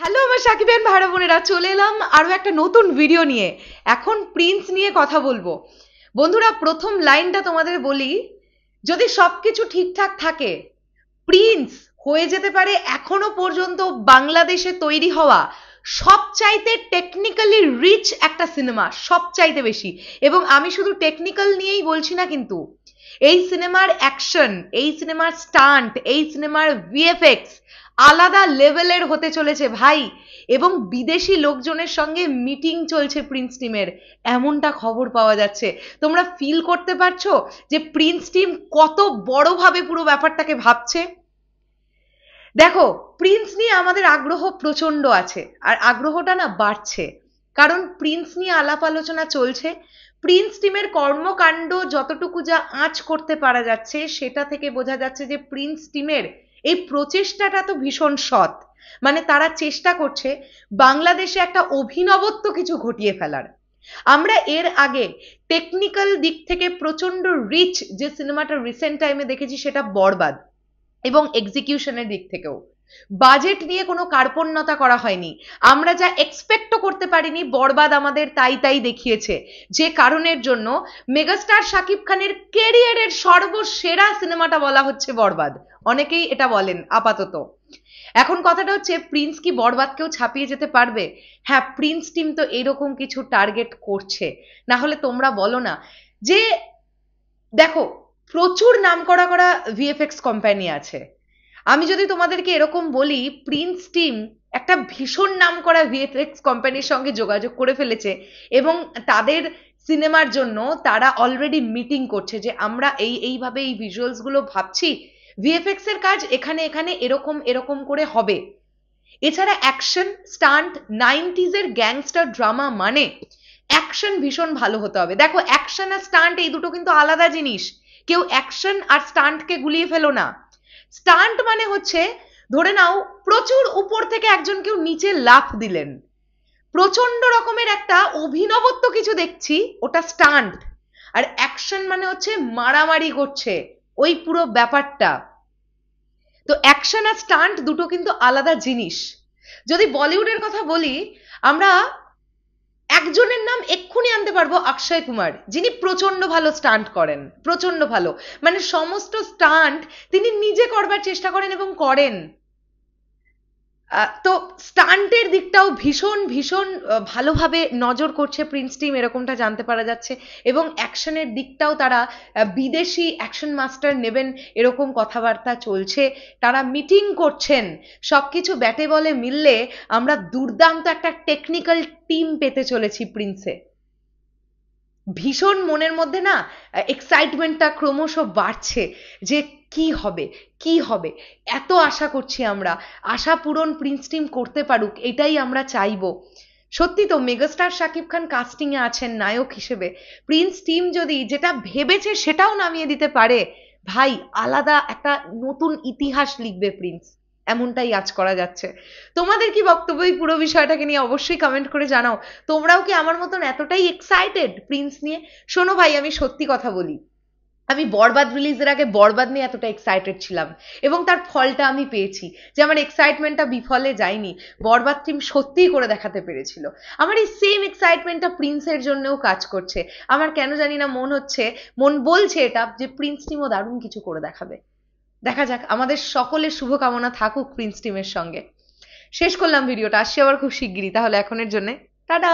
Hello আমার সাকিবেন ভাইরা বোনেরা, চলে এলাম আরো একটা নতুন ভিডিও নিয়ে। এখন প্রিন্স নিয়ে কথা বলবো। বন্ধুরা, প্রথম লাইনটা তোমাদের বলি, যদি সবকিছু ঠিকঠাক থাকে প্রিন্স হয়ে যেতে পারে এখনো পর্যন্ত বাংলাদেশে তৈরি হওয়া সবচাইতে টেকনিক্যালি রিচ একটা সিনেমা, সবচাইতে বেশি। এবং আমি শুধু টেকনিক্যাল নিয়েই বলছি না, কিন্তু এই সিনেমার অ্যাকশন, এই সিনেমার স্টান্ট, এই সিনেমার ভিএফএক্স আলাদা লেভেলের হতে চলেছে ভাই। এবং বিদেশি লোকজনের সঙ্গে মিটিং চলছে প্রিন্স টিমের, এমনটা খবর পাওয়া যাচ্ছে। তোমরা ফিল করতে পারছো যে প্রিন্স টিম কত বড়ভাবে পুরো ব্যাপারটাকে ভাবছে? দেখো, প্রিন্স নিয়ে আমাদের আগ্রহ প্রচন্ড আছে, আর আগ্রহটা না বাড়ছে, কারণ প্রিন্স নিয়ে আলাপ আলোচনা চলছে। প্রিন্স টিমের কর্মকাণ্ড যতটুকু যা আঁচ করতে পারা যাচ্ছে, সেটা থেকে বোঝা যাচ্ছে যে প্রিন্স টিমের এই প্রচেষ্টাটা তো ভীষণ সৎ। মানে তারা চেষ্টা করছে বাংলাদেশে একটা অভিনবত্ব কিছু ঘটিয়ে ফেলার। আমরা এর আগে টেকনিক্যাল দিক থেকে প্রচন্ড রিচ যে সিনেমাটা রিসেন্ট টাইমে দেখেছি, সেটা বরবাদ। এবং এক্সিকিউশনের দিক থেকেও বাজেট নিয়ে কোনো কার্পণ্যতা করা হয়নি। আমরা যা এক্সপেক্টও করতে পারিনি, বরবাদ আমাদের তাই তাই দেখিয়েছে, যে কারণের জন্য মেগাস্টার শাকিব খানের কেরিয়ারের সর্বসেরা সিনেমাটা বলা হচ্ছে বরবাদ। অনেকেই এটা বলেন আপাতত। এখন কথাটা হচ্ছে, প্রিন্স কি বরবাদকেও ছাপিয়ে যেতে পারবে? হ্যাঁ, প্রিন্স টিম তো এরকম কিছু টার্গেট করছে। না হলে তোমরা বলো না যে, দেখো, প্রচুর নাম করা করা ভিএফএক্স কোম্পানি আছে। আমি যদি তোমাদেরকে এরকম বলি, প্রিন্স টিম একটা ভীষণ নাম করা ভিএফএক্স কোম্পানির সঙ্গে যোগাযোগ করে ফেলেছে, এবং তাদের সিনেমার জন্য তারা অলরেডি মিটিং করছে যে আমরা এইভাবে এই ভিজুয়ালস গুলো ভাবছি, ভিএফএক্স এর কাজ এখানে এখানে এরকম এরকম করে হবে। এছাড়া অ্যাকশন স্টান্ট, 90s এর গ্যাংস্টার ড্রামা মানে অ্যাকশন ভীষণ ভালো হতে হবে। দেখো, অ্যাকশন আর স্টান্ট এই দুটো কিন্তু আলাদা জিনিস। কেউ অ্যাকশন আর স্টান্টকে গুলিয়ে ফেলো না। স্টান্ট মানে হচ্ছে, ধরে নাও প্রচুর উপর থেকে একজন কেউ নিচে লাফ দিলেন, প্রচন্ড রকমের একটা অভিনবত্ব কিছু দেখছি, ওটা স্টান্ট। আর অ্যাকশন মানে হচ্ছে মারামারি করছে, ওই পুরো ব্যাপারটা। তো অ্যাকশন আর স্টান্ট দুটো কিন্তু আলাদা জিনিস। যদি বলিউডের কথা বলি, আমরা একজনের নাম এক্ষুনি আনতে পারবো, অক্ষয় কুমার, যিনি প্রচন্ড ভালো স্টান্ট করেন, প্রচন্ড ভালো। মানে সমস্ত স্টান্ট তিনি নিজে করবার চেষ্টা করেন এবং করেন। তো স্টান্টের দিকটাও ভীষণ ভীষণ ভালোভাবে নজর করছে প্রিন্স টিম, এরকমটা জানতে পারা যাচ্ছে। এবং অ্যাকশনের দিকটাও তারা বিদেশি অ্যাকশন মাস্টার নেবেন, এরকম কথাবার্তা চলছে। তারা মিটিং করছেন। সবকিছু ব্যাটে বলে মিললে আমরা দুর্দান্ত একটা টেকনিক্যাল টিম পেতে চলেছি প্রিন্সে। ভীষণ মনের মধ্যে না এক্সাইটমেন্টটা ক্রমশ বাড়ছে যে কি হবে, কি হবে। এত আশা করছি আমরা, আশা পূরণ প্রিন্স টিম করতে পারুক, এটাই আমরা চাইবো। সত্যি তো, মেগাস্টার শাকিব খান কাস্টিং এ আছেন নায়ক হিসেবে। প্রিন্স টিম যদি যেটা ভেবেছে সেটাও নামিয়ে দিতে পারে, ভাই আলাদা একটা নতুন ইতিহাস লিখবে প্রিন্স, এমনটাই আজ করা যাচ্ছে। তোমাদের কি বক্তব্য এই পুরো বিষয়টাকে নিয়ে অবশ্যই কমেন্ট করে জানাও। তোমরাও কি আমার মতন এতটাই এক্সাইটেড প্রিন্স নিয়ে? শোনো ভাই, আমি সত্যি কথা বলি, আমি বরবাদ রিলিজের আগে বরবাদ নিয়ে এতটা এক্সাইটেড ছিলাম, এবং তার ফলটা আমি পেয়েছি, যে আমার এক্সাইটমেন্টটা বিফলে যায়নি। বরবাদ টিম সত্যিই করে দেখাতে পেরেছিল। আমার এই সেম এক্সাইটমেন্টটা প্রিন্সের জন্যও কাজ করছে। আমার কেন জানি না মন বলছে এটা, যে প্রিন্স টিমও দারুণ কিছু করে দেখাবে। দেখা যাক, আমাদের সকলের শুভকামনা থাকুক প্রিন্স টিমের সঙ্গে। শেষ করলাম ভিডিওটা, আসছি আবার খুব শিগগিরই। তাহলে এখনের জন্য টাটা।